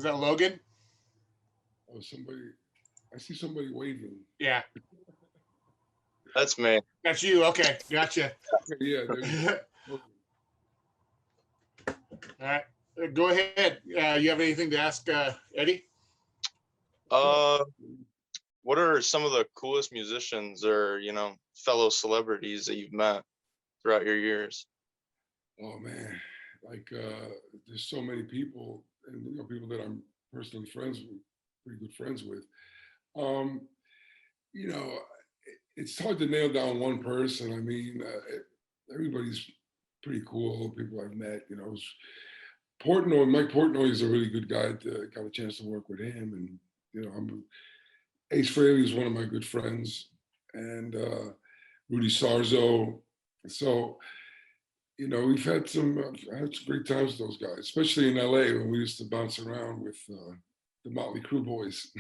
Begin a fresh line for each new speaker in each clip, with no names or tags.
Is that Logan?
Oh, somebody. I see somebody waving.
Yeah.
That's me.
That's you. Okay, gotcha.
Okay, yeah.
All right, go ahead. You have anything to ask Eddie?
What are some of the coolest musicians or fellow celebrities that you've met throughout your years?
Oh man, like there's so many people, and people that I'm personally friends with, pretty good friends with. You know, it's hard to nail down one person. I mean, everybody's pretty cool. People I've met, Portnoy, Mike Portnoy is a really good guy. Got a chance to work with him, and Ace Frehley is one of my good friends, and Rudy Sarzo. So, we've had some great times with those guys, especially in LA when we used to bounce around with the Motley Crue boys.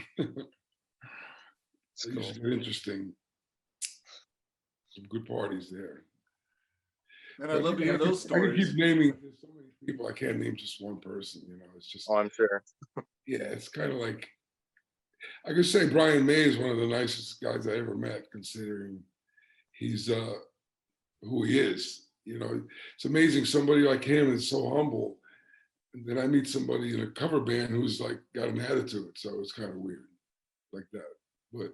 It's cool. Interesting. Some good parties there.
And I'd love to hear those stories.
I can keep naming. There's so many people. I can't name just one person. It's just.
Oh, I'm sure.
Yeah, it's kind of like. I could say Brian May is one of the nicest guys I ever met, considering he's who he is. It's amazing. Somebody like him is so humble, and then I meet somebody in a cover band who's like got an attitude. So it's kind of weird, like that. But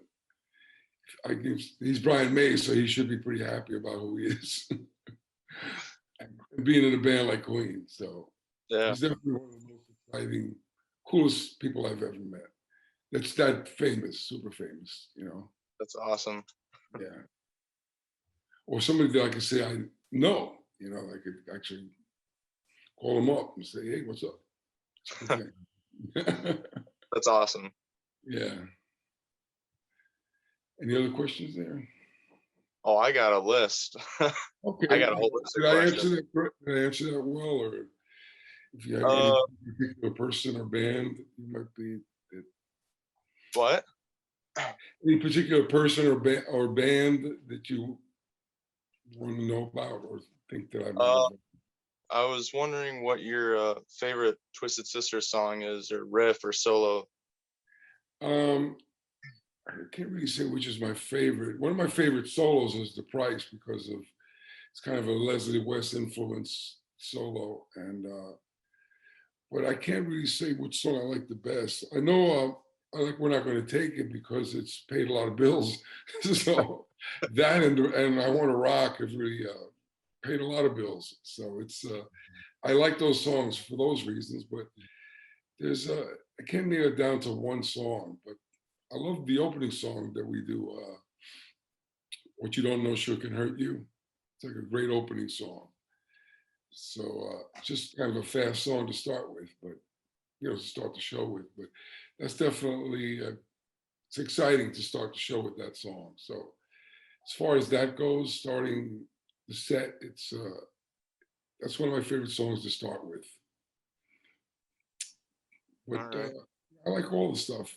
he's Brian May, so he should be pretty happy about who he is. And being in a band like Queen. So
yeah,
he's definitely one of the most exciting, coolest people I've ever met. That's that famous, super famous,
That's awesome.
Yeah. Or somebody that I could say I know, I could actually call them up and say, hey, what's up?
That's awesome.
Yeah. Any other questions there?
Oh, I got a list.
Okay.
I got a whole list.
Did I answer that well? Or if you have any particular person or band, you might be.
What?
Any particular person or band that you want to know about or think that I might have?
I was wondering what your favorite Twisted Sister song is, or riff, or solo.
I can't really say which is my favorite. One of my favorite solos is The Price because it's kind of a Leslie West influence solo, and but I can't really say which song I like the best. I know I like We're Not Going to Take It because it's paid a lot of bills. So that and I Want to Rock have really paid a lot of bills. So it's I like those songs for those reasons, but there's I can't nail it down to one song, but I love the opening song that we do, What You Don't Know Sure Can Hurt You. It's like a great opening song. So just kind of a fast song to start with, but to start the show with. But that's definitely, it's exciting to start the show with that song. So as far as that goes, starting the set, it's that's one of my favorite songs to start with. But right. I like all the stuff.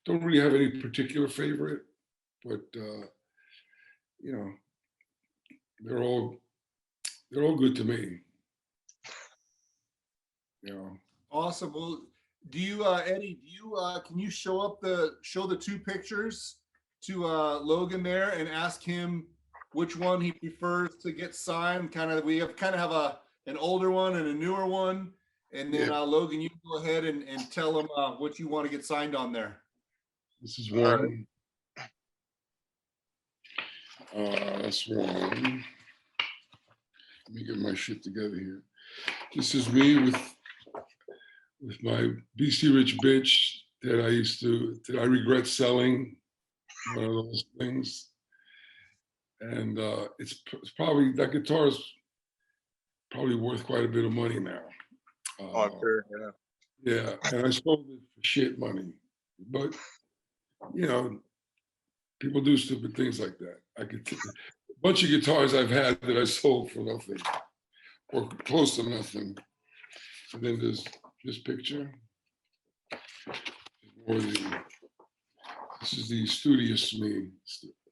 Don't really have any particular favorite, but they're all good to me.
Awesome. Well, do you, Eddie? Can you show the two pictures to Logan there and ask him which one he prefers to get signed? We have an older one and a newer one. And then Logan, you go ahead and tell him what you want to get signed on there.
This is one. That's one. Let me get my shit together here. This is me with my BC Rich Bitch that I regret selling. One of those things. And it's probably, that guitar is probably worth quite a bit of money now.
I'm sure, yeah.
Yeah, and I sold it for shit money. But, people do stupid things like that. A bunch of guitars I've had that I sold for nothing or close to nothing. And then there's this picture. This is the studious me,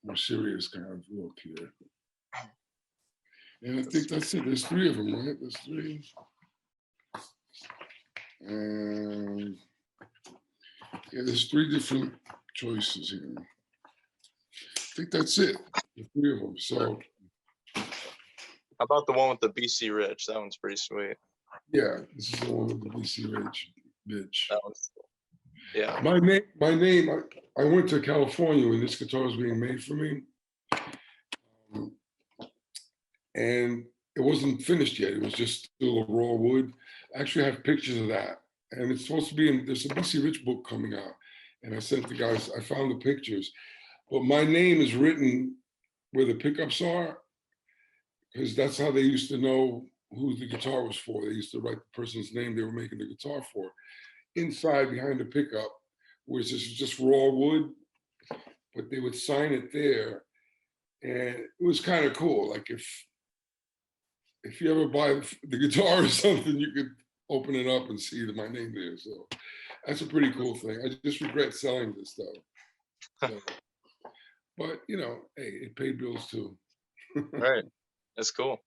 more serious kind of look here. And I think that's it. There's three of them, right? There's three. And Yeah, there's 3 different choices here. I think that's it. The 3 of them. So
How about the one with the BC Rich? That one's pretty sweet.
yeah, this is the one with the BC Rich bitch.
That one's, yeah.
My name. I went to California when this guitar was being made for me, and it wasn't finished yet. It was just still a raw wood. I actually have pictures of that, and it's supposed to be in. There's a BC Rich book coming out, and I sent the guys. I found the pictures, but my name is written where the pickups are, because that's how they used to know who the guitar was for. They used to write the person's name they were making the guitar for. Inside behind the pickup, which is just raw wood, but they would sign it there. And it was kind of cool. Like if you ever buy the guitar or something, you could open it up and see my name there. So that's a pretty cool thing. I just regret selling this though. So, but you know, hey, it paid bills too.
Right. That's cool.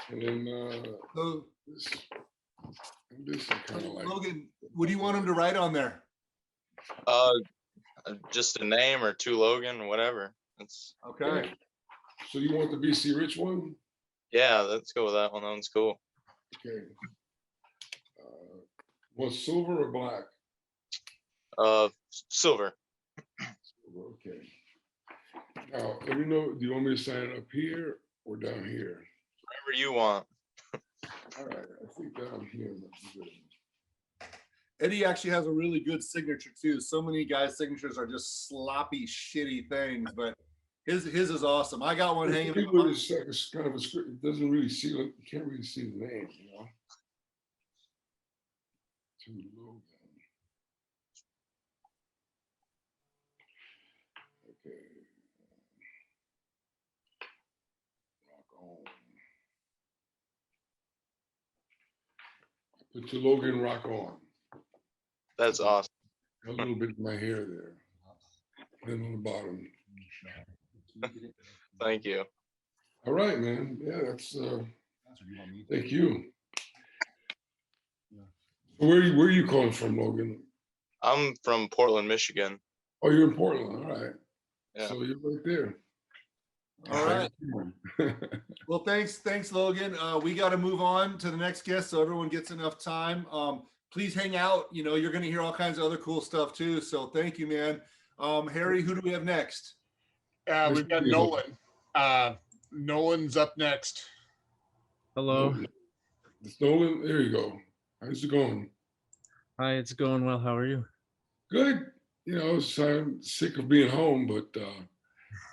And then
So,
this is kind of like
Logan, what do you want him to write on there?
Just a name or 2 Logan, whatever. It's
Okay.
yeah. So you want the BC Rich one?
yeah, let's go with that one. That one's cool.
Okay. Was silver or black?
Silver.
Silver, okay. Now, let me know, do you want me to sign it up here or down here?
Whatever you want.
All right, I think down here might be good.
Eddie actually has a really good signature too. So many guys' signatures are just sloppy, shitty things, but his is awesome. I got one hanging.
It's kind of a script. It doesn't really see, you can't really see the name, you know. To Logan. Okay. Rock on. Put to Logan, rock on.
That's awesome.
A little bit of my hair there. Then on the bottom.
Thank you.
All right, man. Yeah, that's thank you. Where are you calling from, Logan?
I'm from Portland, Michigan.
Oh, you're in Portland. All right.
Yeah.
So you're right there.
All right. Well, thanks, Logan. We got to move on to the next guest so everyone gets enough time. Please hang out. You know, you're going to hear all kinds of other cool stuff too. So thank you, man. Harry, who do we have next?
We've got Nolan. Nolan's up next.
Hello.
It's Nolan. There you go. How's it going?
Hi, it's going well. How are you?
Good. You know, I'm sick of being home, but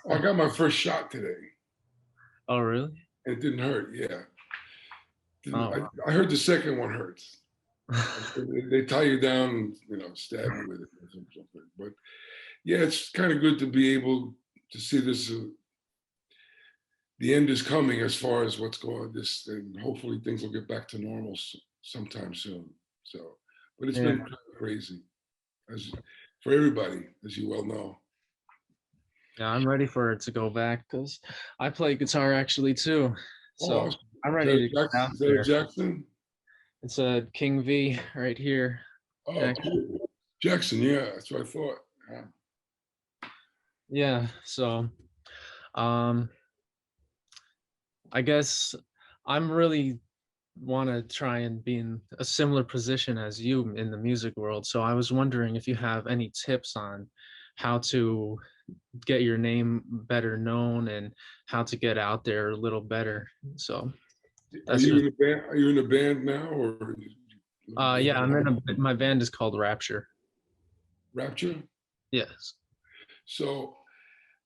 I got my first shot today.
Oh, really?
It didn't hurt. Yeah.
Oh.
I heard the second one hurts. They tie you down and, you know, stab you with it or something. But yeah, it's kind of good to be able to see this. The end is coming as far as what's going on. This, and hopefully things will get back to normal sometime soon. So, but it's been kind of crazy, as for everybody, as you well know.
Yeah, I'm ready for it to go back because I play guitar actually too. So
Awesome.
I'm ready to get out there.
Jackson?
It's a King V right here.
Oh, cool. Jackson, yeah, that's what I thought.
Yeah, so I guess I'm really want to try and be in a similar position as you in the music world. So I was wondering if you have any tips on how to get your name better known and how to get out there a little better. So
Are you in a band? Are you in a band now, or?
Yeah, my band is called Rapture.
Rapture?
Yes.
So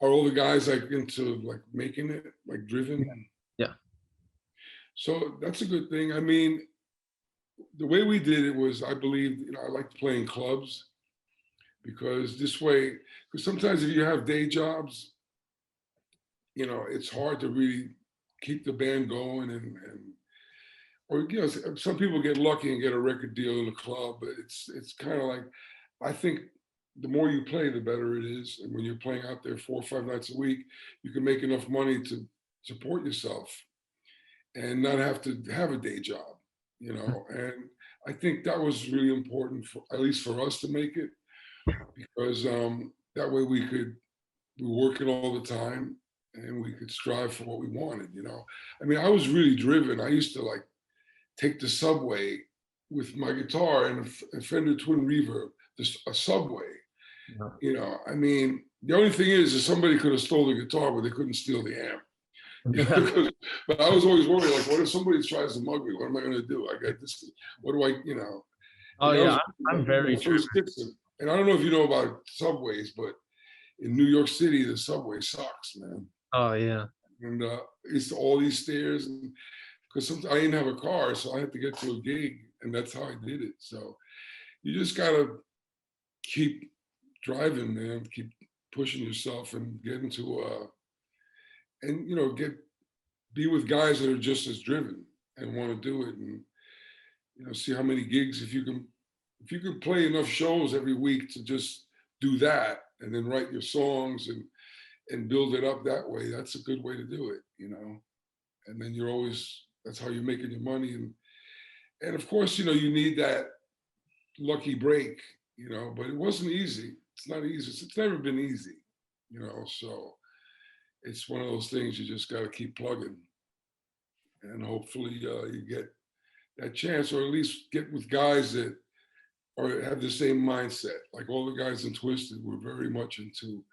are all the guys like into like making it, like driven?
Yeah.
So that's a good thing. I mean, the way we did it was, I believe, you know, I like playing clubs because this way, because sometimes if you have day jobs, you know, it's hard to really keep the band going and or, you know, some people get lucky and get a record deal in a club, but it's kind of like, I think the more you play, the better it is. And when you're playing out there 4 or 5 nights a week, you can make enough money to support yourself and not have to have a day job, you know. And I think that was really important for, at least for us, to make it. because that way we were working all the time and we could strive for what we wanted, you know. I mean, I was really driven. I used to like take the subway with my guitar and a Fender Twin Reverb, a subway.
Yeah.
You know, I mean, the only thing is somebody could have stole the guitar, but they couldn't steal the amp. But I was always worried, like, what if somebody tries to mug me? What am I going to do? I got this. What do I, you know?
Oh
And that
yeah,
was
I'm very
my first Gibson. And I don't know if you know about subways, but in New York City, the subway sucks, man.
Oh yeah.
And it's all these stairs, because I didn't have a car, so I had to get to a gig, and that's how I did it. So you just gotta keep driving, man. Keep pushing yourself and get into and you know, be with guys that are just as driven and want to do it, and you know, see how many gigs. If you can play enough shows every week to just do that, and then write your songs and build it up that way, that's a good way to do it, you know. And then that's how you're making your money. And of course, you know, you need that lucky break, you know, but it wasn't easy. It's not easy. It's never been easy, you know. So it's one of those things you just got to keep plugging, and hopefully you get that chance, or at least get with guys that have the same mindset. Like all the guys in Twisted were very much into,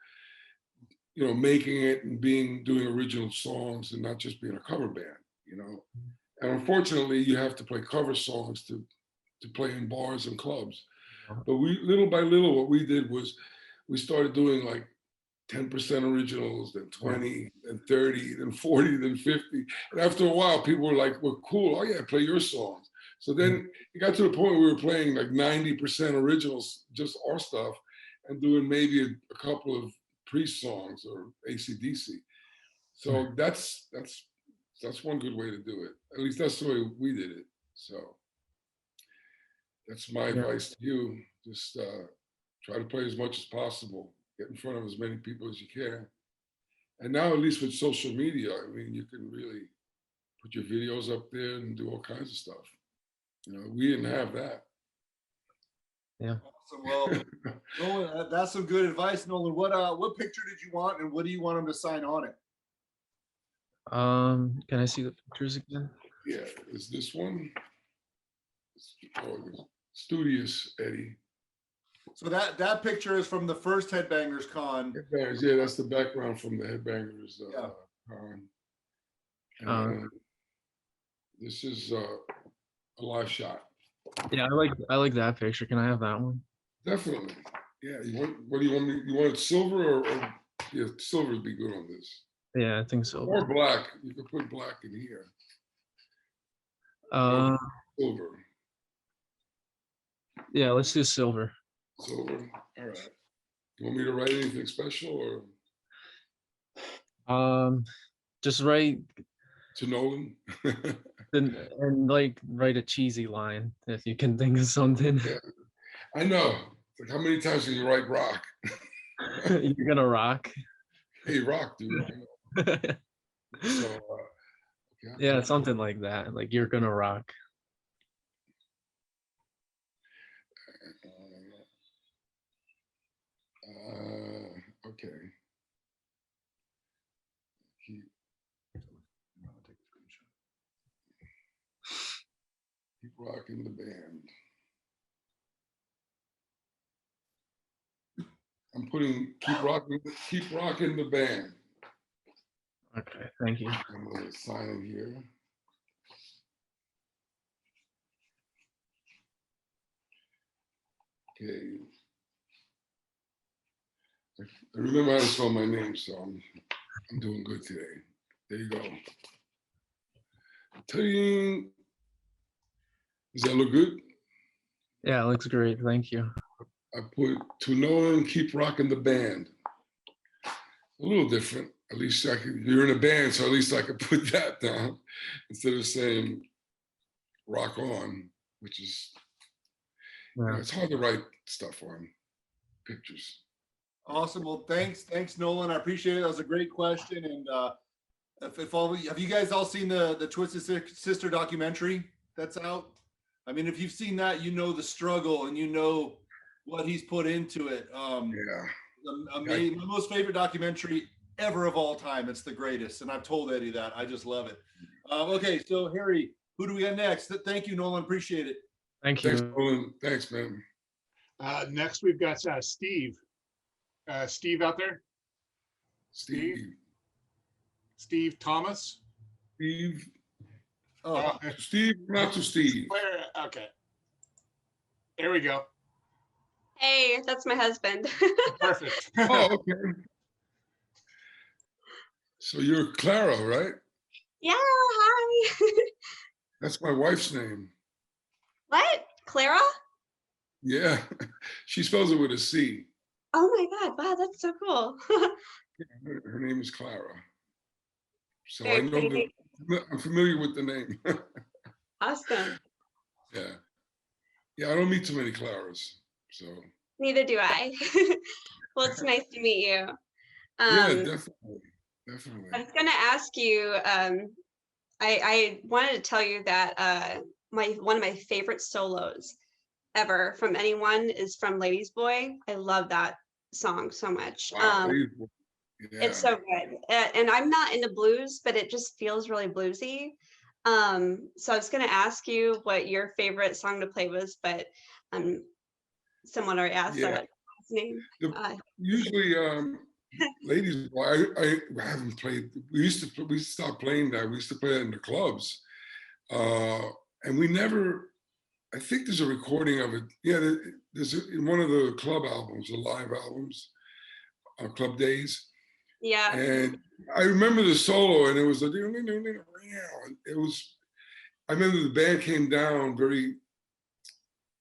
you know, making it and doing original songs and not just being a cover band, you know. And unfortunately, you have to play cover songs to play in bars and clubs. But little by little, what we did was we started doing like 10% originals, then 20, then 30, then 40, then 50. And after a while, people were like, well, cool. Oh yeah, play your songs. So then it got to the point where we were playing like 90% originals, just our stuff, and doing maybe a couple of Priest songs or AC/DC. So that's one good way to do it. At least that's the way we did it. So that's my advice to you. Just try to play as much as possible. Get in front of as many people as you can. And now, at least with social media, I mean, you can really put your videos up there and do all kinds of stuff. You know, we didn't have that.
Yeah.
Awesome. Well, Nolan, that's some good advice, Nolan. What picture did you want, and what do you want him to sign on it?
Can I see the pictures again?
Yeah, is this one? Oh, Studious Eddie.
So that picture is from the first Headbangers Con.
Headbangers, yeah, that's the background from the Headbangers con. This is a live shot.
Yeah, I like that picture. Can I have that one?
Definitely. Yeah. What do you want me? You want it silver or yeah, silver would be good on this.
Yeah, I think so.
Or black. You could put black in here. Silver.
Yeah, let's do silver.
Silver. All right. You want me to write anything special
or? Just write
to Nolan.
and like write a cheesy line if you can think of something.
Yeah. I know. Like, how many times can you write rock?
You're gonna rock.
Hey, rock, dude. So,
yeah, something like that. Like you're gonna rock.
Okay. Keep rocking the band. I'm putting keep rocking the band.
Okay, thank you.
I'm gonna sign in here. Okay. I remember how to spell my name, so I'm doing good today. There you go. Ta-ding. Does that look good?
Yeah, it looks great. Thank you.
I put to Nolan, keep rocking the band. A little different. At least you're in a band, so at least I could put that down instead of saying rock on, which is, you know, it's hard to write stuff on pictures.
Awesome. Well, thanks, Nolan. I appreciate it. That was a great question. And have you guys all seen the Twisted Sister documentary that's out? I mean, if you've seen that, you know the struggle and you know what he's put into it.
Yeah.
Amazing. My most favorite documentary ever of all time. It's the greatest, and I've told Eddie that. I just love it. Okay, so Harry, who do we got next? Thank you, Nolan. Appreciate it.
Thank
Thanks,
you.
Nolan. Thanks, man.
Next, we've got Steve. Steve out there?
Steve.
Steve Thomas?
Steve.
Oh,
Steve, not to Steve.
Where? Okay. There we go.
Hey, that's my husband.
Perfect.
Oh, okay. So you're Clara, right?
Yeah, hi.
That's my wife's name.
What? Clara?
Yeah. She spells it with a C.
Oh my God. Wow, that's so cool.
Her name is Clara. So
Very
I know
pretty.
I'm familiar with the name.
Awesome.
Yeah. Yeah, I don't meet too many Claras. So
Neither do I. Well, it's nice to meet you.
yeah,
Um,
definitely.
I
Definitely.
was gonna ask you, I wanted to tell you that one of my favorite solos ever from anyone is from Ladies Boy. I love that song so much.
Wow, yeah.
It's so good. And I'm not into blues, but it just feels really bluesy. So I was gonna ask you what your favorite song to play was, but someone already asked, so
Yeah.
what's his name?
Usually Ladies Boy, I haven't played. We stopped playing that. We used to play that in the clubs. And we never, I think there's a recording of it. Yeah, there's in one of the club albums, the live albums, Club Days.
Yeah.
And I remember the solo, and it was like, it was, I remember the band came down very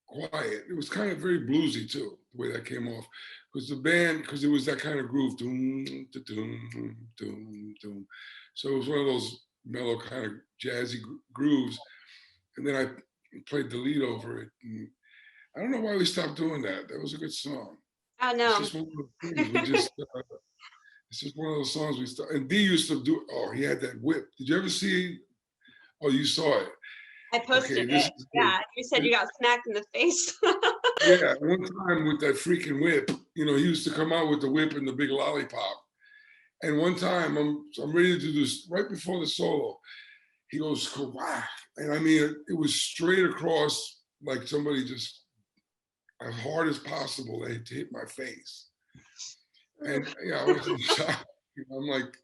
quiet. It was kind of very bluesy too, the way that came off. Because the band, because it was that kind of groove. Doom, doom, doom, doom. So it was one of those mellow kind of jazzy grooves. And then I played the lead over it. And I don't know why we stopped doing that. That was a good song.
Oh
It's
no.
just one of those things. We just, it's just one of those songs we started. And D used to do, oh, he had that whip. Did you ever see, oh, you saw it.
I posted it. Yeah, you said you got smacked in the face.
Yeah, one time with that freaking whip, he used to come out with the whip and the big lollipop. And one time I'm ready to do this right before the solo. He goes, "Wah." And I mean, it was straight across, like somebody just as hard as possible to hit my face. And yeah, I was in shock. I'm like,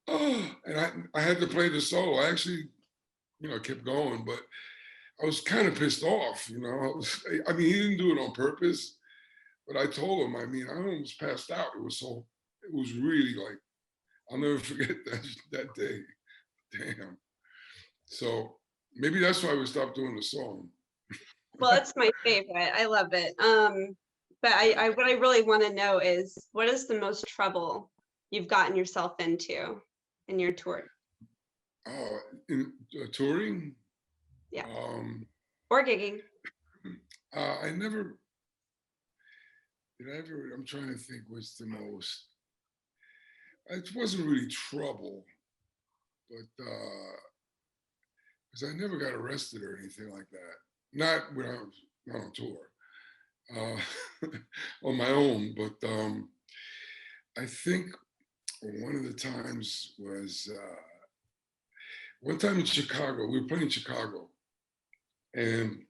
oh, and I had to play the solo. I actually, kept going, but I was kind of pissed off, I mean, he didn't do it on purpose, but I told him, I mean, I almost passed out. It was really like, I'll never forget that day. Damn. So maybe that's why we stopped doing the song.
Well, it's my favorite. I love it. But what I really want to know is, what is the most trouble you've gotten yourself into in your tour?
Oh, in touring?
Yeah. Or gigging.
I never, I'm trying to think what's the most, it wasn't really trouble, but because I never got arrested or anything like that. Not when I was not on tour, on my own, but I think one of the times was, one time in Chicago, we were playing in Chicago, and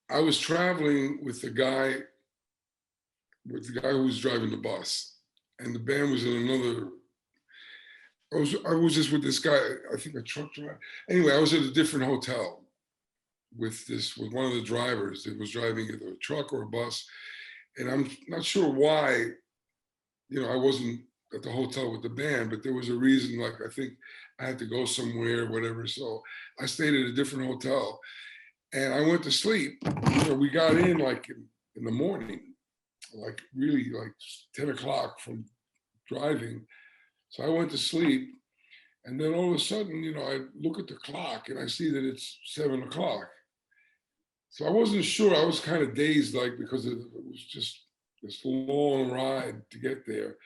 I was traveling with the guy who was driving the bus, and the band was in another. I was just with this guy, I think a truck driver. Anyway, I was at a different hotel with one of the drivers that was driving either a truck or a bus, and I'm not sure why, I wasn't at the hotel with the band, but there was a reason. Like I think I had to go somewhere, whatever. So I stayed at a different hotel, and I went to sleep. We got in like in the morning, like really like 10 o'clock from driving. So I went to sleep, and then all of a sudden, I look at the clock and I see that it's 7 o'clock. So I wasn't sure. I was kind of dazed, like, because it was just this long ride to get there.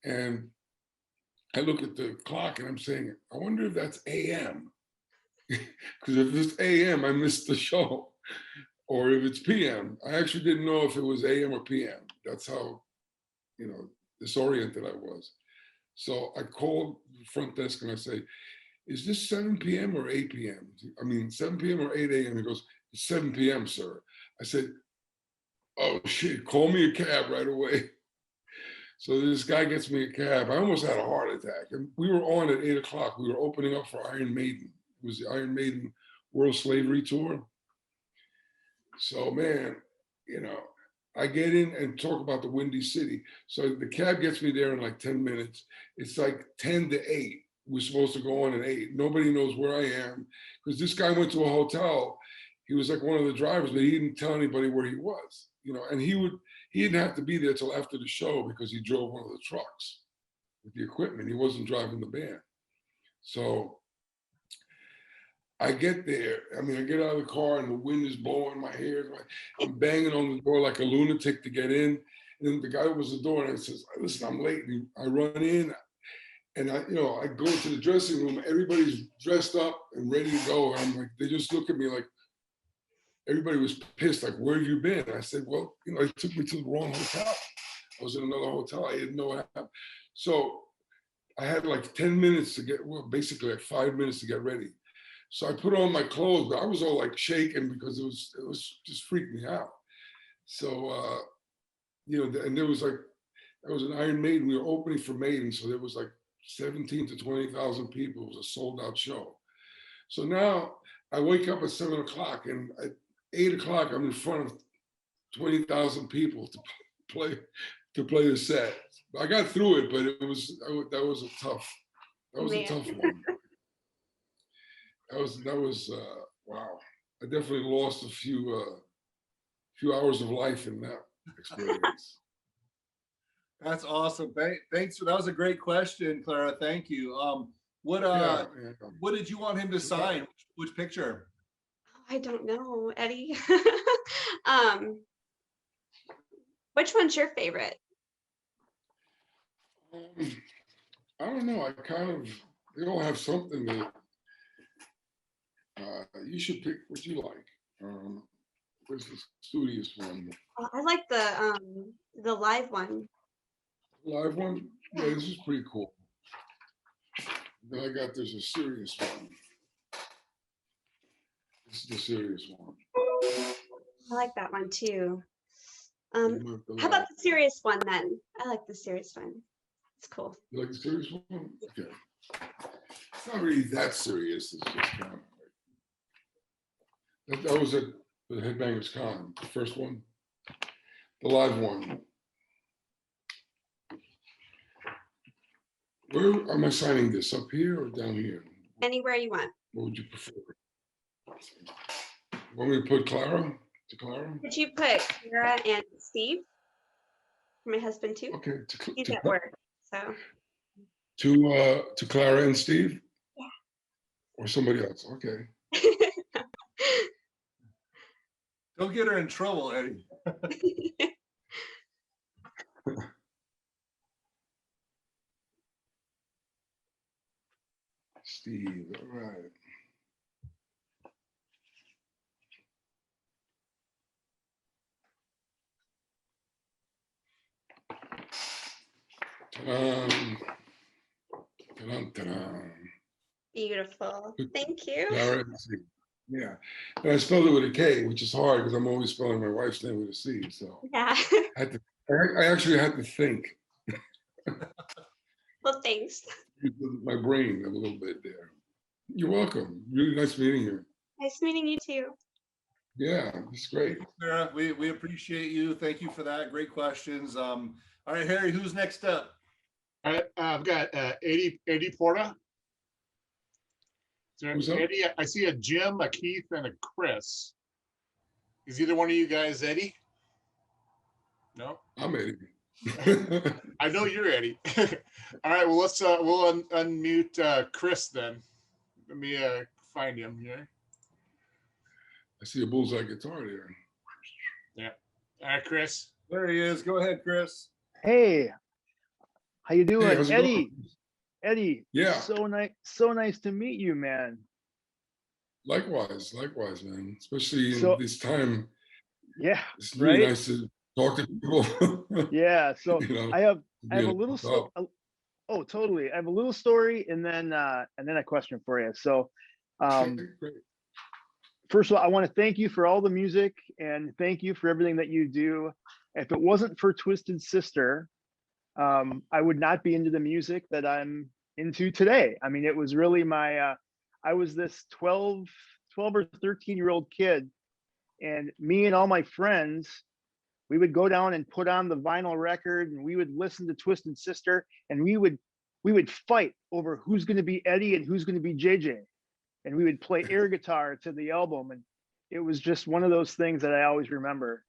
And I look at the clock and I'm saying, I wonder if that's AM. Because if it's AM, I missed the show. or if it's PM. I actually didn't know if it was AM or PM. That's how, disoriented I was. So I called the front desk and I say, is this 7 p.m. or 8 p.m.? I mean, 7 p.m. or 8 a.m.? He goes, it's 7 p.m., sir. I said, oh shit, call me a cab right away. So this guy gets me a cab. I almost had a heart attack. And we were on at 8 o'clock. We were opening up for Iron Maiden. It was the Iron Maiden World Slavery Tour. So man, I get in and talk about the Windy City. So the cab gets me there in like 10 minutes. It's like 10 to 8. We're supposed to go on at 8. Nobody knows where I am because this guy went to a hotel. He was like one of the drivers, but he didn't tell anybody where he was, and he didn't have to be there till after the show because he drove one of the trucks with the equipment. He wasn't driving the band. So I get there. I mean, I get out of the car and the wind is blowing my hair. I'm banging on the door like a lunatic to get in. And then the guy opens the door and I says, listen, I'm late. And I run in and I go into the dressing room. Everybody's dressed up and ready to go. And I'm like, they just look at me like, everybody was pissed, like, where have you been? I said, well, they took me to the wrong hotel. I was in another hotel. I didn't know what happened. So I had like 10 minutes to get, well, basically like 5 minutes to get ready. So I put on my clothes, but I was all like shaking because it was just freaked me out. So, and there was like, that was an Iron Maiden. We were opening for Maiden. So there was like 17 to 20,000 people. It was a sold out show. So now I wake up at 7 o'clock and at 8 o'clock, I'm in front of 20,000 people to play the set. I got through it, but that was a tough one. That was wow. I definitely lost a few hours of life in that experience.
That's awesome. Thanks for that. Was a great question, Clara. Thank you. What did you want him to sign? Which picture?
I don't know, Eddie. Which one's your favorite?
I don't know. They all have something that you should pick what you like. What's the studious one?
I like the live one.
Live one? Yeah, this is pretty cool. Then there's a serious one. This is the serious one.
I like that one too. How about the serious one then? I like the serious one. It's cool.
You like the serious one? Okay. It's not really that serious. It's just kind of like, that was at the Headbangers Con, the first one, the live one. Where am I signing this? Up here or down here?
Anywhere you want.
What would you prefer? Want me to put Clara? To Clara?
Could you put Clara and Steve? My husband too.
Okay.
He's at work, so.
To Clara and Steve?
Yeah.
Or somebody else? Okay.
Don't get her in trouble, Eddie.
Steve, all right.
Beautiful. Thank you.
Yeah, and I spelled it with a K, which is hard because I'm always spelling my wife's name with a C. So
Yeah.
I actually had to think.
Well, thanks.
My brain a little bit there. You're welcome. Really nice meeting you.
Nice meeting you too.
Yeah, it's great.
Sarah, we appreciate you. Thank you for that. Great questions. All right, Harry, who's next up?
All right, I've got Eddie Porta. So
Who's up?
Eddie, I see a Jim, a Keith, and a Chris. Is either one of you guys Eddie? No?
I'm Eddie.
I know you're Eddie. All right, well, let's we'll unmute Chris then. Let me find him here.
I see a bullseye guitar there.
Yeah. All right, Chris.
There he is. Go ahead, Chris.
Hey, how you doing,
how's it
Eddie?
going?
Eddie,
Yeah.
So nice to meet you, man.
Likewise, man. Especially
So-
in this time
Yeah,
It's really
right.
nice to talk to people.
Yeah. So
You know,
I have a
being
little
up.
oh, totally. I have a little story and then a question for you. So
Great.
first of all, I want to thank you for all the music and thank you for everything that you do. If it wasn't for Twisted Sister, I would not be into the music that I'm into today. I mean, it was really my, I was this 12 or 13-year-old kid, and me and all my friends, we would go down and put on the vinyl record and we would listen to Twisted Sister, and we would fight over who's going to be Eddie and who's going to be JJ. And we would play air guitar to the album. And it was just one of those things that I always remember.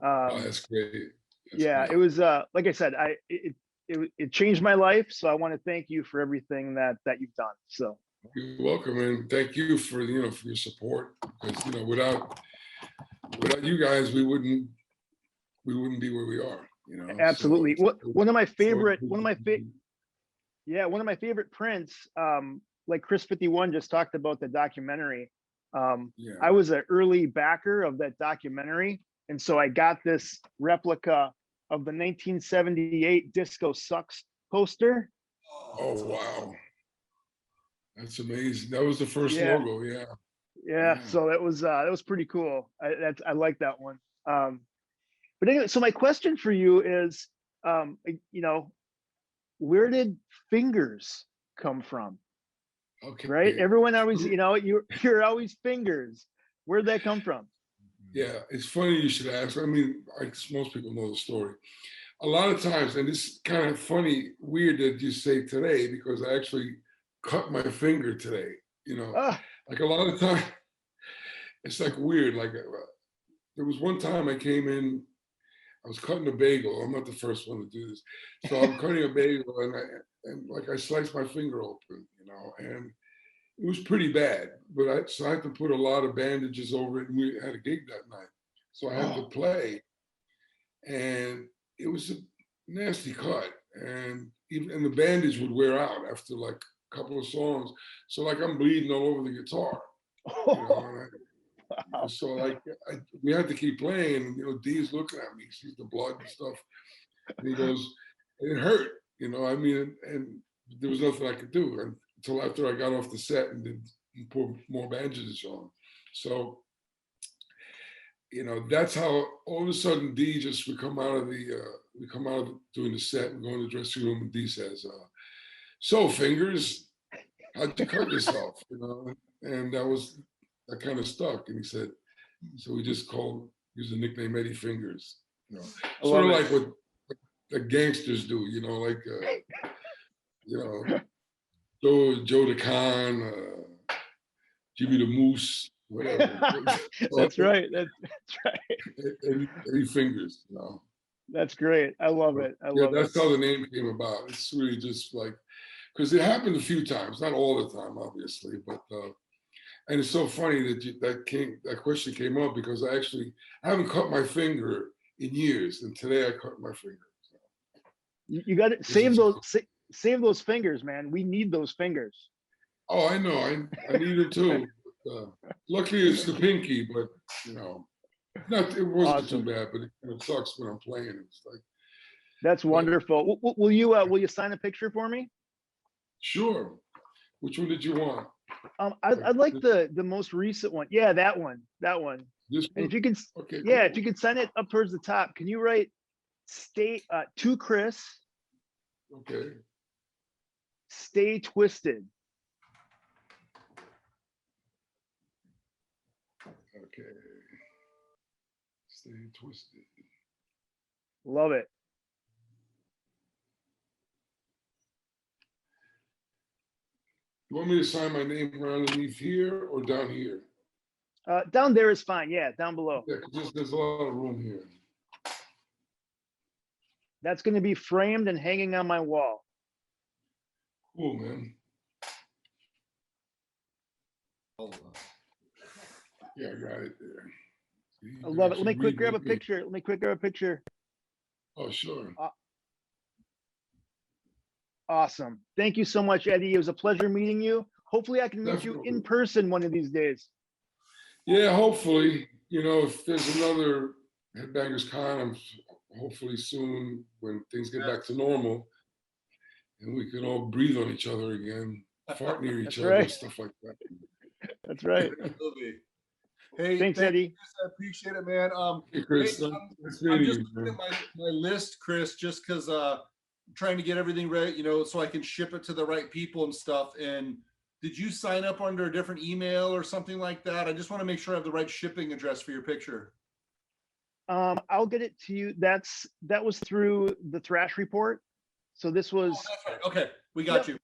Oh, that's great. That's
Yeah,
great.
it was like I said, it changed my life. So I want to thank you for everything that you've done. So
You're welcome, and thank you for for your support. Because without you guys, we wouldn't be where we are.
absolutely.
So
One of my favorite prints, like Chris 51 just talked about the documentary.
Yeah.
I was an early backer of that documentary. And so I got this replica of the 1978 Disco Sucks poster.
Oh wow, that's amazing. That was the first
Yeah.
logo. Yeah.
Yeah. So that was pretty cool. I like that one. But anyway, so my question for you is, where did Fingers come from?
Okay.
Right? Everyone always, you're always Fingers. Where'd that come from?
Yeah, it's funny you should ask. I mean, most people know the story. A lot of times, and it's kind of funny, weird that you say today, because I actually cut my finger today. Like a lot of time, it's like weird. Like there was one time I came in, I was cutting a bagel. I'm not the first one to do this. So I'm cutting a bagel, and like I sliced my finger open, and it was pretty bad. But so I had to put a lot of bandages over it, and we had a gig that night. So I had to play, and it was a nasty cut, and the bandage would wear out after like a couple of songs. So like I'm bleeding all over the guitar. So like we had to keep playing, and Dee's looking at me, he sees the blood and stuff, and he goes, "It hurt," I mean, and there was nothing I could do until after I got off the set and put more bandages on. So that's how all of a sudden Dee we come out of doing the set and go in the dressing room, and Dee says, "So Fingers, how'd you cut yourself?" And that kind of stuck. And he said, so we just used the nickname Eddie Fingers. Sort of like what the gangsters do, like Joe the Con, Jimmy the Moose, whatever.
That's right. That's right.
Eddie Fingers,
That's great. I love it.
That's how the name came about. It's really just like, because it happened a few times, not all the time, obviously, but and it's so funny that question came up, because I haven't cut my finger in years, and today I cut my finger. So.
You got to save those fingers, man. We need those fingers.
Oh, I know. I need it too. Luckily, it's the pinky, but it wasn't
Awesome.
too bad. But it sucks when I'm playing. It's like
that's wonderful. Will you sign a picture for me?
Sure. Which one did you want?
I'd like the most recent one. Yeah, that one.
This one?
And if you can,
okay,
yeah,
cool.
if you can send it up towards the top, can you write "Stay" to Chris?
Okay.
Stay twisted.
Okay. Stay twisted.
Love it.
You want me to sign my name right underneath here or down here?
Down there is fine. Yeah, down below.
Yeah, because there's a lot of room here.
That's going to be framed and hanging on my wall.
Cool, man. Yeah, I got it there. See,
I love it. Let me quick grab a picture.
Oh, sure.
Awesome. Thank you so much, Eddie. It was a pleasure meeting you. Hopefully I can meet you in person one of these days.
Yeah, hopefully. you know, if there's another Headbangers Con, hopefully soon when things get back to normal, and we can all breathe on each other again, fart near each
That's
other,
right.
and stuff like that.
That's right.
Absolutely. Hey,
Thanks,
thank
Eddie.
you, Chris. I appreciate it, man.
Hey, Chris,
Hey,
nice
I'm
meeting
just
you,
looking
man.
at my list, Chris, just because trying to get everything right, you know, so I can ship it to the right people and stuff. And did you sign up under a different email or something like that? I just want to make sure I have the right shipping address for your picture.
I'll get it to you. That was through the Thrash Report. So this was,
Oh, that's right. Okay, we got
Yep.
you.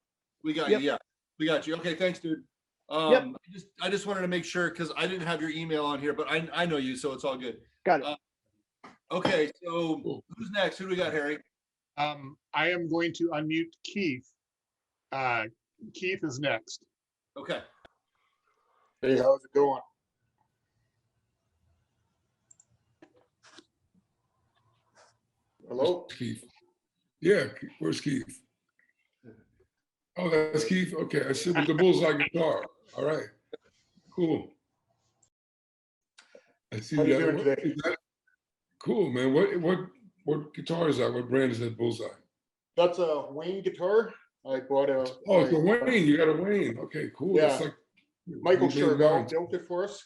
We got
Yep.
you. Yeah, we got you. Okay, thanks, dude.
Yep.
I just wanted to make sure because I didn't have your email on here, but I know you, so it's all good.
got it.
Okay, so who's next? Who do we got, Harry?
I am going to unmute Keith. Keith is next.
Okay.
Hey, how's it going? Hello?
Where's Keith? Yeah, where's Keith? Oh, that's Keith? Okay, I see with the bullseye guitar. All right, cool. I see
How you
that.
doing
What-
today?
is that- Cool, man. What guitar is that? What brand is that bullseye?
That's a Wayne guitar. I bought a.
Oh, it's a Wayne. You got a Wayne. Okay, cool. That's
Yeah.
like
Michael
Big
Shervell
Guns.
built it for us.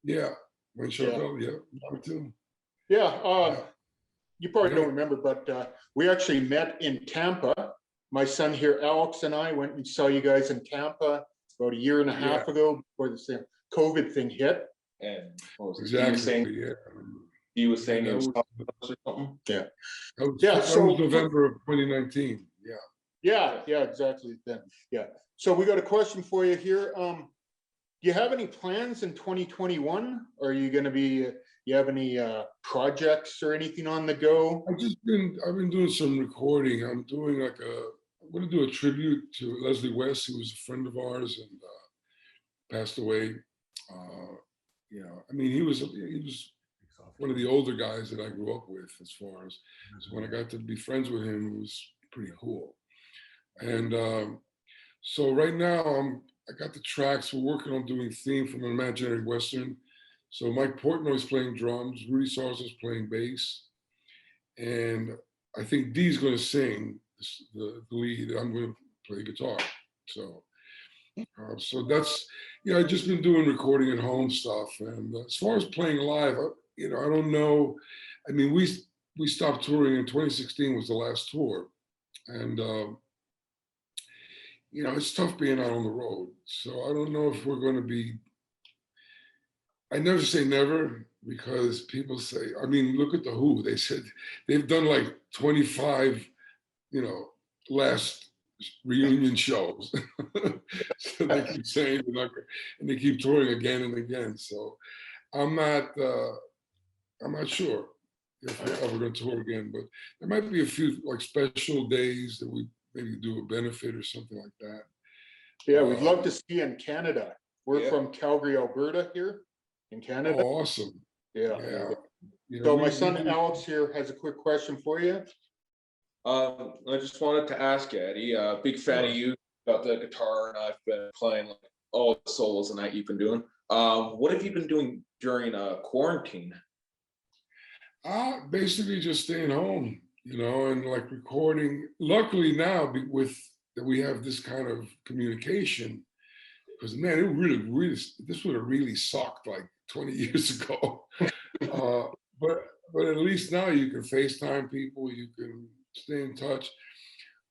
Yeah, Wayne Shervell. Yeah, mine too.
Yeah, you probably
Okay.
don't remember, but we actually met in Tampa. My son here, Alex, and I went and saw you guys in Tampa about a year and a half ago before this COVID thing hit.
And what was it?
Exactly. Yeah.
He was saying
That
it was
was-
something or something.
Yeah.
That was
so-
November of 2019. Yeah.
Yeah, exactly. Then, yeah. So we got a question for you here. Do you have any plans in 2021? Are you going to be? You have any projects or anything on the go?
I've been doing some recording. I'm doing I'm going to do a tribute to Leslie West, who was a friend of ours and passed away. You know, I mean, he was one of the older guys that I grew up with, as far as, so when I got to be friends with him, it was pretty cool. And so right now I got the tracks. We're working on doing theme from an imaginary Western. So Mike Portnoy's playing drums, Rudy Sarzo's playing bass, and I think Dee's going to sing the lead. I'm going to play guitar. So that's, I've just been doing recording at home stuff. And as far as playing live, I don't know. I mean, we stopped touring in 2016 was the last tour, and it's tough being out on the road. So I don't know if we're going to be. I never say never, because people say, I mean, look at the Who. They said they've done like 25, last reunion shows. So they keep saying they're not, and they keep touring again and again. So I'm not sure if we're ever going to tour again, but there might be a few like special days that we maybe do a benefit or something like that.
Yeah, we'd love to see you in Canada. We're
Yeah.
from Calgary, Alberta here in Canada.
Oh, awesome.
Yeah.
Yeah.
So my son Alex here has a quick question for you.
I just wanted to ask you, Eddie, big fan of you, about the guitar, and I've been playing like all the solos and that you've been doing. What have you been doing during quarantine?
Basically just staying home, and like recording. Luckily now, with that we have this kind of communication, because man, it really, this would have really sucked like 20 years ago. But at least now you can FaceTime people, you can stay in touch.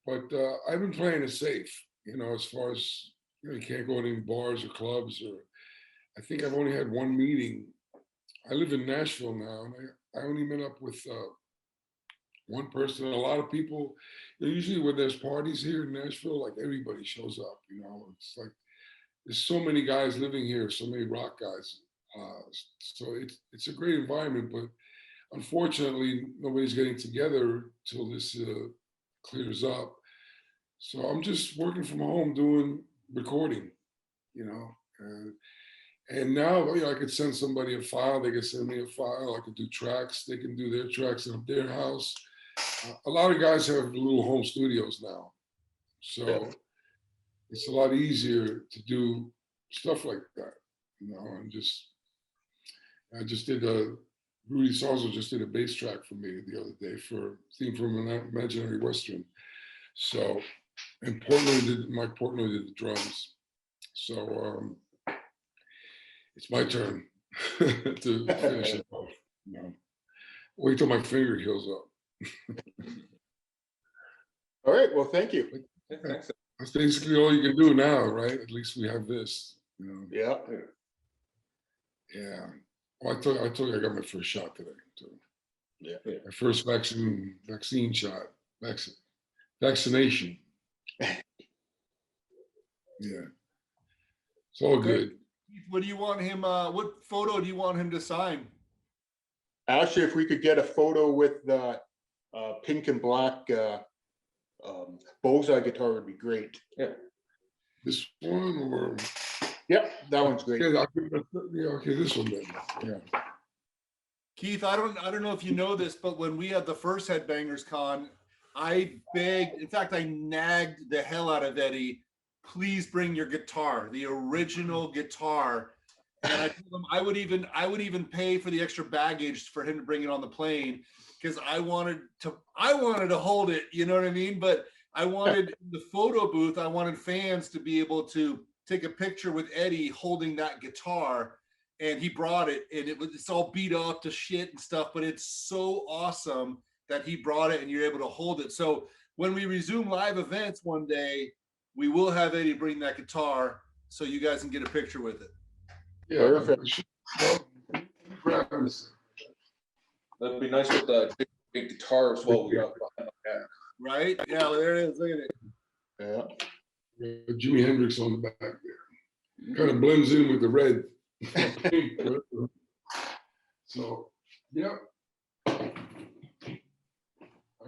But I've been playing it safe, as far as you can't go to any bars or clubs, or I think I've only had one meeting. I live in Nashville now, and I only met up with one person. A lot of people, usually when there's parties here in Nashville, like everybody shows up. It's like there's so many guys living here, so many rock guys. So it's a great environment, but unfortunately, nobody's getting together till this clears up. So I'm just working from home doing recording, and now, I could send somebody a file, they could send me a file, I could do tracks, they can do their tracks in their house. A lot of guys have little home studios now. So it's a lot easier to do stuff like that, and just, I just did Rudy Salzo just did a bass track for me the other day for theme from an Imaginary Western. So, and Mike Portnoy did the drums. So it's my turn to finish it off. You know. Wait till my finger heals up.
All right, well, thank you.
That's basically all you can do now, right? At least we have this. You know.
Yeah.
Yeah. Well, I told you I got my first shot today. So.
Yeah.
My first vaccine shot. Vaccination. Yeah. It's all good.
What do you want him? What photo do you want him to sign?
Actually, if we could get a photo with the pink and black bullseye guitar would be great.
Yeah. This one or?
Yep, that one's great.
Yeah, okay, this one then. Yeah.
Keith, I don't know if you know this, but when we had the first Headbangers Con, I begged, in fact, I nagged the hell out of Eddie, please bring your guitar, the original guitar. And I told him I would even pay for the extra baggage for him to bring it on the plane because I wanted to hold it, you know what I mean? But I wanted the photo booth, I wanted fans to be able to take a picture with Eddie holding that guitar, and he brought it, and it's all beat up to shit and stuff, but it's so awesome that he brought it and you're able to hold it. So when we resume live events one day, we will have Eddie bring that guitar so you guys can get a picture with it.
Yeah,
perfect.
That'd be nice with the big guitar as well. We got behind the back.
Right? Yeah, well, there it is. Look at it.
Yeah.
Jimi Hendrix on the back there. Kind of blends in with the red. So, yeah. All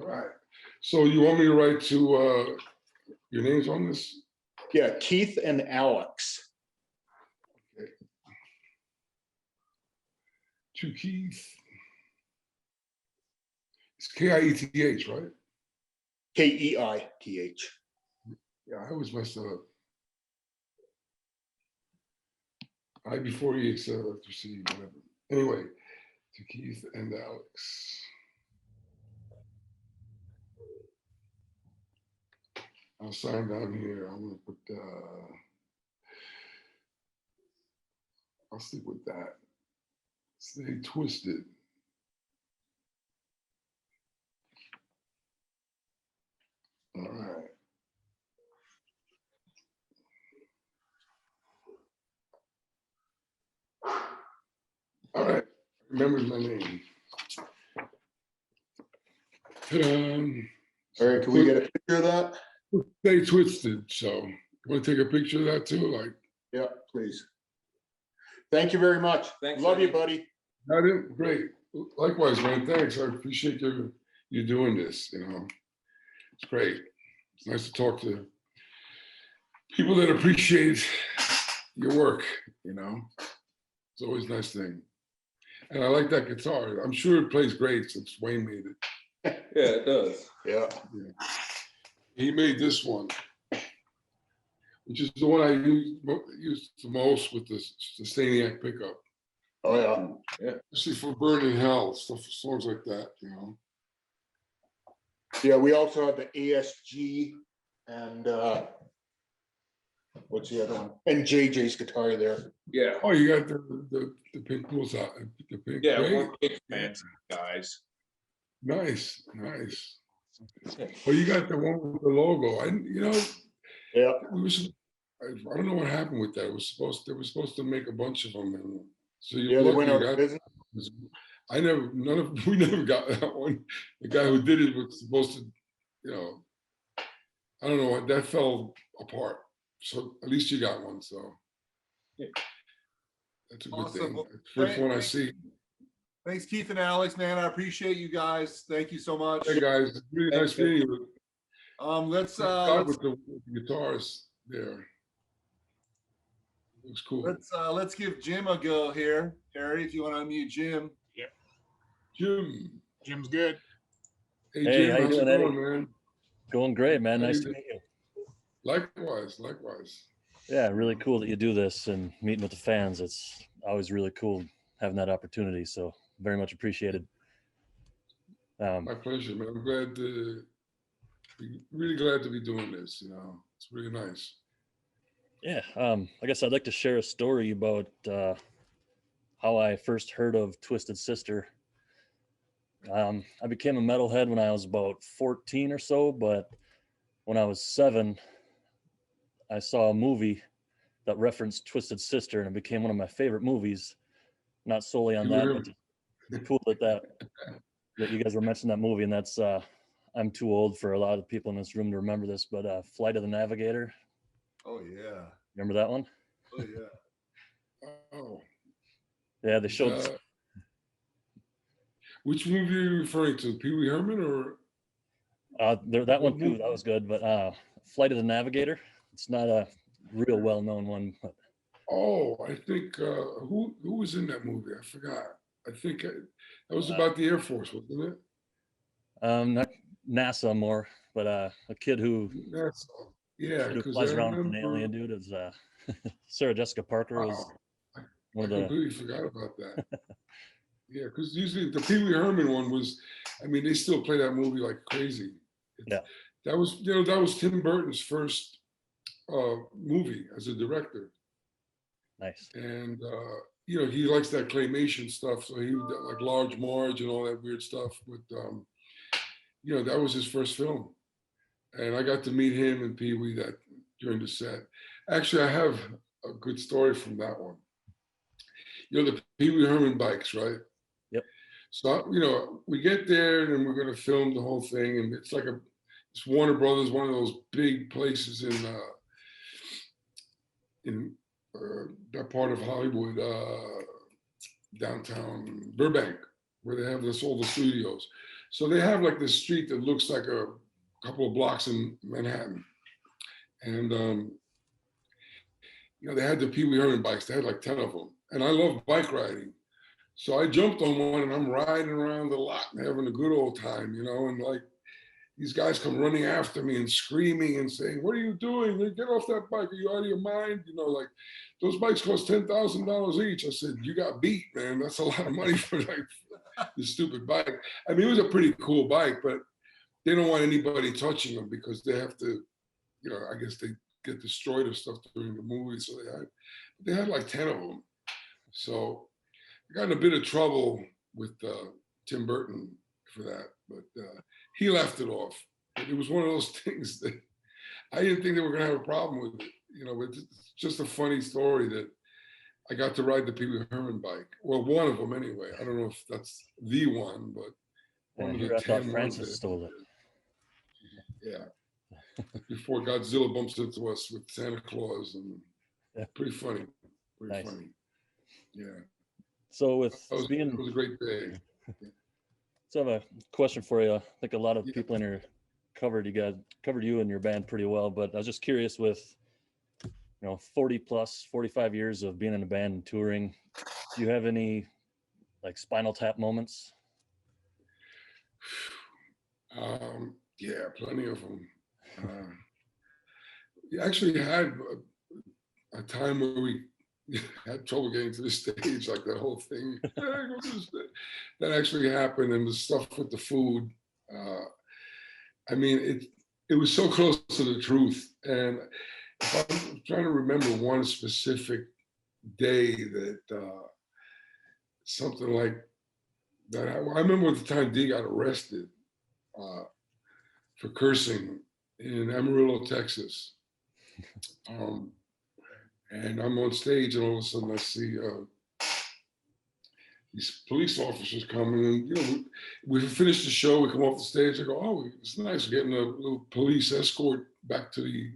right. So you want me to write to your names on this?
Yeah, Keith and Alex.
Okay. To Keith. It's K-I-E-T-H, right?
Keith.
Yeah, I always mess that up. I before E, etc. After C, whatever. Anyway, to Keith and Alex. I'll sign down here. I'm gonna put I'll stick with that. Stay twisted. All right. All right. Remember my name.
All right, can we get a picture of that?
Stay twisted. So you want to take a picture of that too? Like,
yeah, please. Thank you very much.
Thanks,
Love you,
Eddie.
buddy.
got it? Great. Likewise, man. Thanks. I appreciate you doing this. You know, it's great. It's nice to talk to people that appreciate your work. You know, it's always a nice thing. And I like that guitar. I'm sure it plays great since Wayne made it.
Yeah, it does.
Yeah.
He made this one, which is the one I use the most with the Staniac pickup.
Oh yeah.
Especially for Burning Hell, songs like that, you know.
Yeah, we also have the ASG and what's the other one? And JJ's guitar there.
Yeah.
Oh, you got the pink pulls out. The pink.
Yeah,
gray?
we're big fans, guys.
Nice. Oh, you got the one with the logo.
Yeah.
I don't know what happened with that. They were supposed to make a bunch of them. And so
Yeah, they went out of business.
we never got that one. The guy who did it was supposed to, I don't know, that fell apart. So at least you got one. So
yeah.
That's a good
Awesome.
thing.
Well,
First one I see.
Thanks, Keith and Alex, man. I appreciate you guys. Thank you so much.
Hey guys, really nice meeting you.
Let's
Start with the guitars there. Looks cool.
let's give Jim a go here. Harry, if you want to unmute Jim.
Jim.
Jim's good.
Hey,
Hey,
Jim,
how you
how's it
doing, Eddie?
going, man?
Going great, man.
How
Nice
you
to
doing?
meet you.
Likewise.
Yeah, really cool that you do this and meeting with the fans. It's always really cool having that opportunity. So very much appreciated.
My pleasure, man. I'm really glad to be doing this. You know, it's really nice.
Yeah, I guess I'd like to share a story about how I first heard of Twisted Sister. I became a metalhead when I was about 14 or so, but when I was 7, I saw a movie that referenced Twisted Sister, and it became one of my favorite movies. Not solely on that, but just cool that you guys were mentioning that movie, and that's I'm too old for a lot of people in this room to remember this, but Flight of the Navigator.
Oh yeah.
Remember that one?
Oh yeah.
Oh,
Yeah, they showed.
Which movie are you referring to? Pee Wee Herman or?
That one too. That was good, but Flight of the Navigator. It's not a real well-known one. But...
Oh, I think who was in that movie? I forgot. I think that was about the Air Force, wasn't it?
Not NASA more, but a kid who.
NASA. Yeah,
who flies around with an alien dude is Sarah Jessica Parker was one of the.
I completely forgot about that. Yeah, because usually the Pee Wee Herman one was, I mean, they still play that movie like crazy.
Yeah.
That was, you know, that was Tim Burton's first movie as a director.
Nice.
And, you know, he likes that claymation stuff. So he would like Large Marge and all that weird stuff. But, you know, that was his first film. And I got to meet him and Pee Wee during the set. Actually, I have a good story from that one. You know, the Pee Wee Herman bikes, right?
Yep.
So, you know, we get there and we're going to film the whole thing. And it's like it's Warner Brothers, one of those big places in that part of Hollywood, downtown Burbank, where they have all the studios. So they have like this street that looks like a couple of blocks in Manhattan. And, you know, they had the Pee Wee Herman bikes. They had like 10 of them. And I love bike riding. So I jumped on one and I'm riding around the lot and having a good old time, you know, and like these guys come running after me and screaming and saying, "What are you doing? Get off that bike. Are you out of your mind?" You know, like those bikes cost $10,000 each. I said, "You got beat, man. That's a lot of money for like this stupid bike." I mean, it was a pretty cool bike, but they don't want anybody touching them because they have to, you know, I guess they get destroyed or stuff during the movie. So they had like 10 of them. So I got in a bit of trouble with Tim Burton for that, but he laughed it off. But it was one of those things that I didn't think they were going to have a problem with it. You know, it's just a funny story that I got to ride the Pee Wee Herman bike. Well, one of them anyway. I don't know if that's the one, but one of the 10
Francis stole it.
Yeah. Before Godzilla bumps into us with Santa Claus, and pretty funny. Pretty funny. Yeah.
So with
it was a great day.
So I have a question for you. I think a lot of people in here covered you and your band pretty well, but I was just curious with, you know, 45 years of being in a band and touring, do you have any like Spinal Tap moments?
Yeah, plenty of them. We actually had a time where we had trouble getting to the stage, like that whole thing. That actually happened, and the stuff with the food. I mean, it was so close to the truth. And if I'm trying to remember one specific day that something like that. I remember at the time D got arrested for cursing in Amarillo, Texas. And I'm on stage, and all of a sudden I see these police officers coming, and you know, we finished the show. We come off the stage. I go, "Oh, it's nice getting a little police escort back to the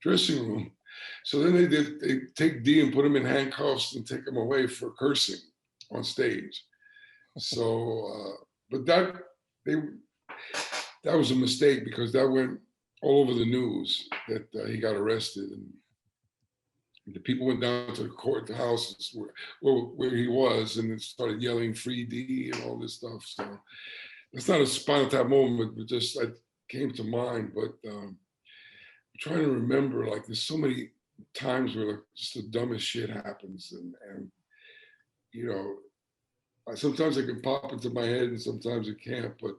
dressing room." So then they take D and put him in handcuffs and take him away for cursing on stage. So, but that was a mistake because that went all over the news that he got arrested, and the people went down to the courthouses where he was and then started yelling "Free D" and all this stuff. So it's not a Spinal Tap moment, but just that came to mind. But I'm trying to remember, like there's so many times where like just the dumbest shit happens, and you know, sometimes it can pop into my head and sometimes it can't, but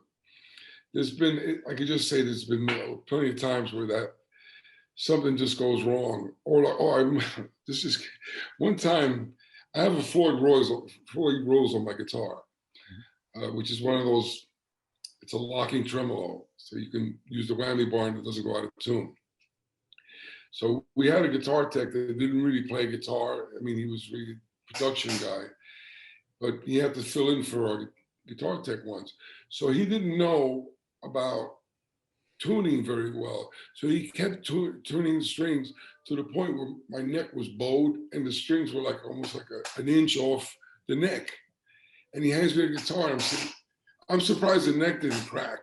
I could just say there's been plenty of times where that something just goes wrong. Or like, this is one time I have a Floyd Rose on my guitar, which is one of those, it's a locking tremolo. So you can use the whammy bar and it doesn't go out of tune. So we had a guitar tech that didn't really play guitar. I mean, he was really a production guy, but he had to fill in for our guitar tech once. So he didn't know about tuning very well. So he kept tuning the strings to the point where my neck was bowed and the strings were like almost like an inch off the neck. And he hands me the guitar and I'm saying, I'm surprised the neck didn't crack.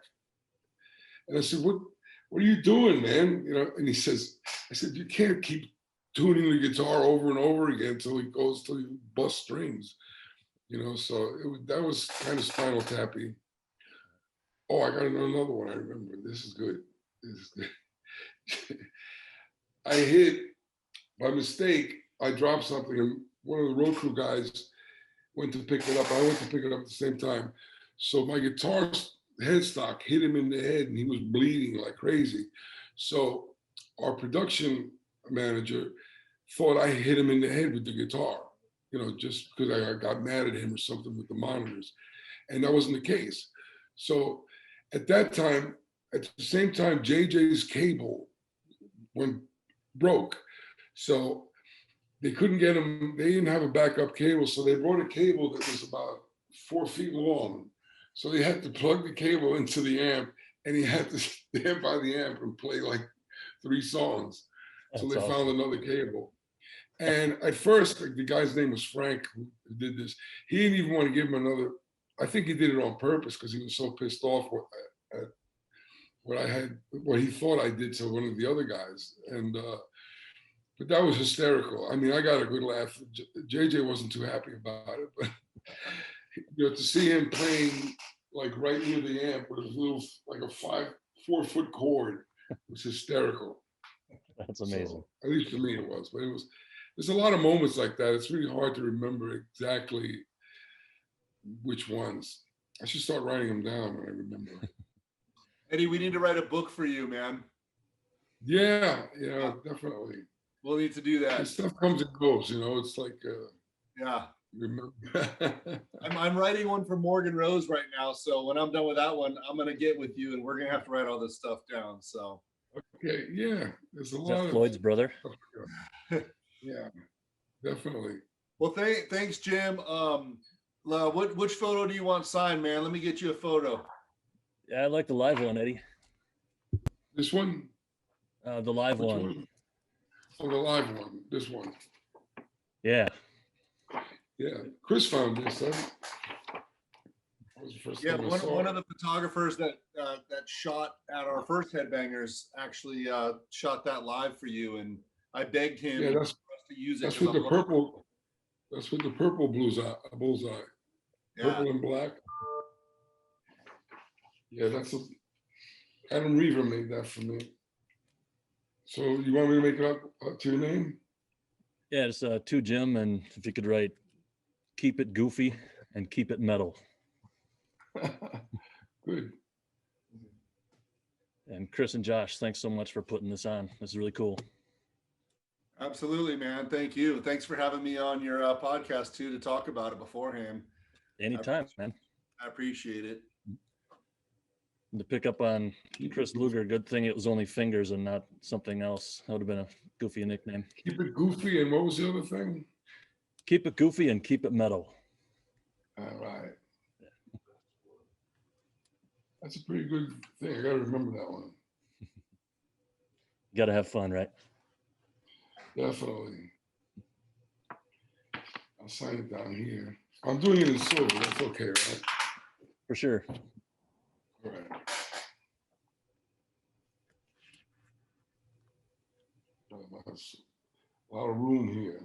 And I said, what are you doing, man? You know, and he says, I said, you can't keep tuning the guitar over and over again till you bust strings. You know, so that was kind of Spinal Tappy. Oh, I got another one. I remember. This is good. This is good. I hit, by mistake, I dropped something and one of the road crew guys went to pick it up. I went to pick it up at the same time. So my guitar headstock hit him in the head and he was bleeding like crazy. So our production manager thought I hit him in the head with the guitar, you know, just because I got mad at him or something with the monitors. And that wasn't the case. So at that time, at the same time, JJ's cable broke. So they couldn't get him, they didn't have a backup cable. So they brought a cable that was about 4 feet long. So they had to plug the cable into the amp and he had to stand by the amp and play like 3 songs. So they found another cable. And at first, the guy's name was Frank who did this. He didn't even want to give him another. I think he did it on purpose because he was so pissed off at what he thought I did to one of the other guys. And but that was hysterical. I mean, I got a good laugh. JJ wasn't too happy about it, but you know, to see him playing like right near the amp with a little like a 4 foot cord was hysterical.
That's amazing.
So, at least to me it was, but there's a lot of moments like that. It's really hard to remember exactly which ones. I should start writing them down when I remember.
Eddie, we need to write a book for you, man.
Yeah, definitely.
We'll need to do that.
This stuff comes and goes, you know, it's like,
yeah.
Remember.
I'm writing one for Morgan Rose right now. So when I'm done with that one, I'm going to get with you and we're going to have to write all this stuff down. So.
Okay, yeah. There's a
Is
lot
that
of
Floyd's brother?
Yeah, definitely.
Well, thanks, Jim. Which photo do you want signed, man? Let me get you a photo.
Yeah, I like the live one, Eddie.
This one?
The live
Which
one.
Oh, the live one. This one.
Yeah.
Yeah. Chris found this, huh?
Yeah, one of the photographers that shot at our first Headbangers actually shot that live for you, and I begged him for us to use it.
That's with the purple. That's with the purple bullseye.
Yeah.
Purple and black. Yeah, Adam Reaver made that for me. So you want me to make it up to your name?
Yeah, it's to Jim, and if you could write, keep it goofy and keep it metal.
Good.
And Chris and Josh, thanks so much for putting this on. This is really cool.
Absolutely, man. Thank you. Thanks for having me on your podcast too to talk about it beforehand.
Anytime, man.
I appreciate it.
And to pick up on Chris Luger, good thing it was only fingers and not something else. That would have been a goofy nickname.
Keep it goofy, and what was the other thing?
Keep it goofy and keep it metal.
All right. That's a pretty good thing. I got to remember that one.
You got to have fun, right?
Definitely. I'll sign it down here. I'm doing it in silver. That's okay, right?
For sure.
All right. That's a lot of room here.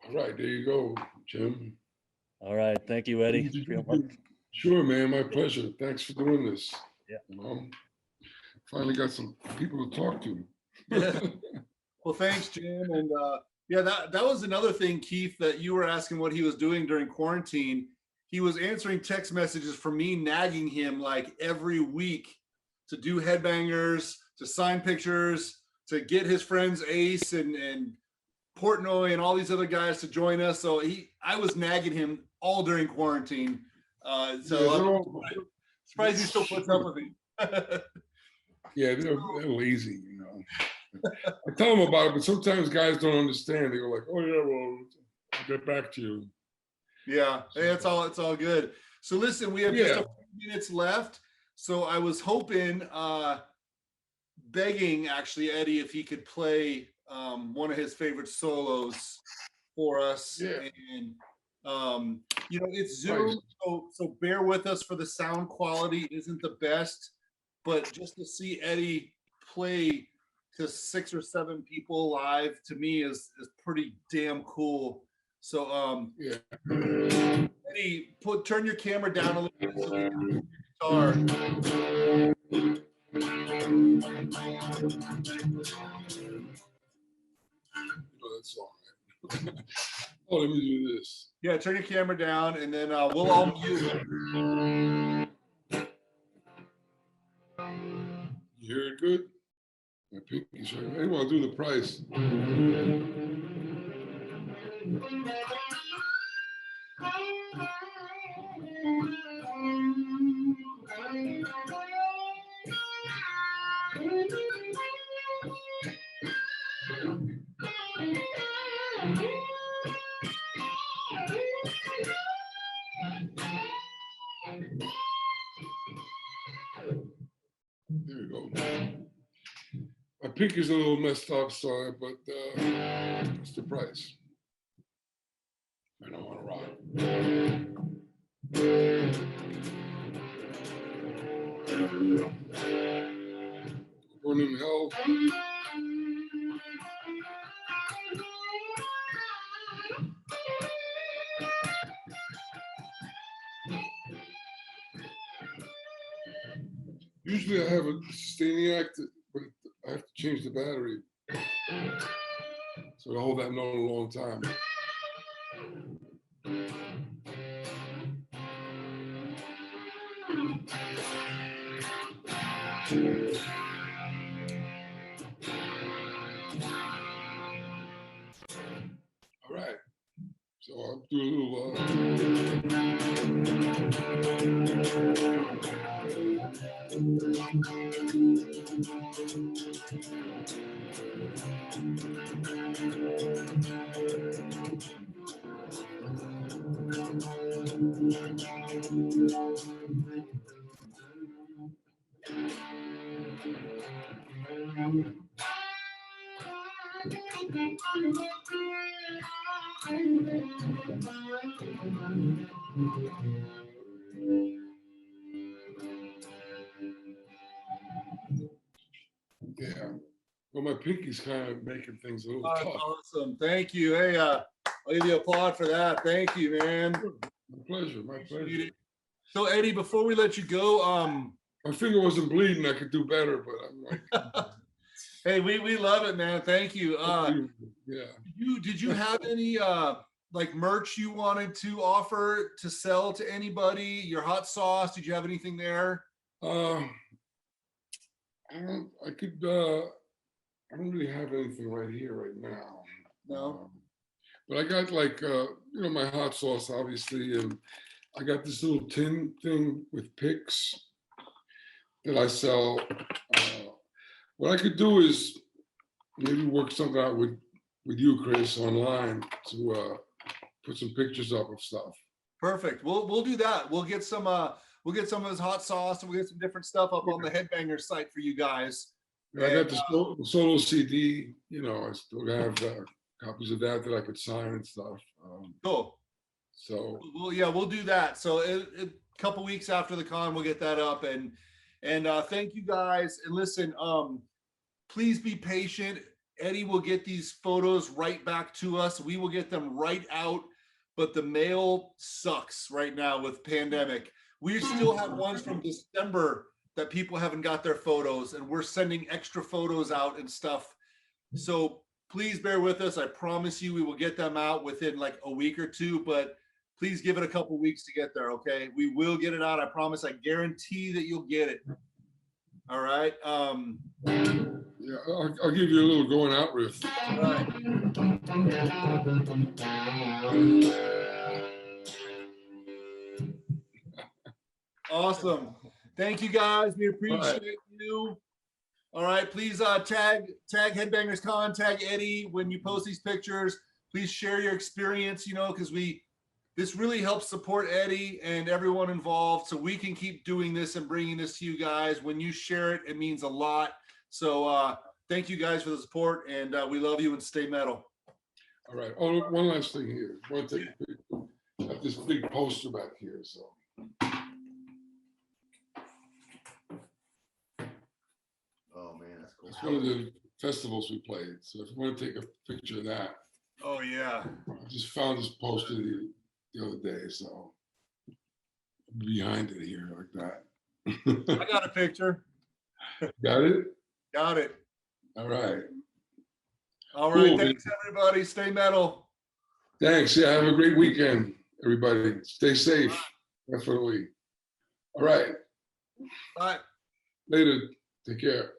All right, there you go, Jim.
All right. Thank you, Eddie.
Sure, man. My pleasure. Thanks for doing this.
Yeah.
Finally got some people to talk to.
Well, thanks, Jim. And Yeah, that was another thing, Keith, that you were asking what he was doing during quarantine. He was answering text messages from me nagging him like every week to do headbangers, to sign pictures, to get his friends Ace and Portnoy and all these other guys to join us. So I was nagging him all during quarantine. So I'm surprised he still puts up with me.
Yeah, they're lazy, you know. I tell them about it, but sometimes guys don't understand. They go like, "Oh yeah, well, I'll get back to you."
Yeah, hey, it's all good. So listen, we have just a few minutes left. So I was hoping, begging actually Eddie if he could play one of his favorite solos for us.
Yeah.
And you know, it's Zoom, so bear with us for the sound quality isn't the best, but just to see Eddie play to 6 or 7 people live to me is pretty damn cool. So
Yeah.
Eddie, turn your camera down a little bit so we can hear your guitar.
Oh, that's all right. Oh, let me do this.
Yeah, turn your camera down and then we'll all mute.
You hear it good? My pinky's right. Anyway, I'll do the price. There we go. My pinky's a little messed up, sorry, but it's the price. I don't want to rock. Burn in hell. Usually I have a sustaining act, but I have to change the battery. So I hold that note a long time. All right. So I'll do a little. Yeah. Well, my pinky's kind of making things a little
That's
tough.
awesome. Thank you. Hey, I'll give you an applaud for that. Thank you, man.
My pleasure. My pleasure.
So Eddie, before we let you go,
my finger wasn't bleeding. I could do better, but I'm like.
Hey, we love it, man. Thank you.
Yeah.
Did you have any like merch you wanted to offer to sell to anybody? Your hot sauce? Did you have anything there?
I don't really have anything right here right now.
No.
But I got like my hot sauce, obviously, and I got this little tin thing with picks that I sell. What I could do is maybe work something out with you, Chris, online to put some pictures up of stuff.
Perfect. We'll do that. We'll get some of his hot sauce and we'll get some different stuff up on the Headbangers site for you guys.
I got the solo CD. I still have copies of that I could sign and stuff.
Cool.
So
we'll do that. So a couple weeks after the con, we'll get that up and thank you guys. And listen, please be patient. Eddie will get these photos right back to us. We will get them right out, but the mail sucks right now with pandemic. We still have ones from December that people haven't got their photos and we're sending extra photos out and stuff. So please bear with us. I promise you we will get them out within like a week or two, but please give it a couple weeks to get there, okay? We will get it out. I promise. I guarantee that you'll get it. All right.
Yeah, I'll give you a little going out riff.
All right. Awesome. Thank you guys. We appreciate you. All right. Please tag Headbangers Con, tag Eddie when you post these pictures. Please share your experience, you know, because this really helps support Eddie and everyone involved, so we can keep doing this and bringing this to you guys. When you share it, it means a lot. So thank you guys for the support, and we love you, and stay metal.
All right. Oh, one last thing here. I have this big poster back here. So.
Oh man, that's cool.
It's one of the festivals we played. So if you want to take a picture of that.
Oh yeah.
I just found this poster the other day, so behind it here like that.
I got a picture.
Got it?
Got it.
All right.
All right.
Cool.
Thanks, everybody. Stay metal.
Thanks. Yeah, have a great weekend, everybody. Stay safe. Definitely. All right.
Bye.
Later. Take care.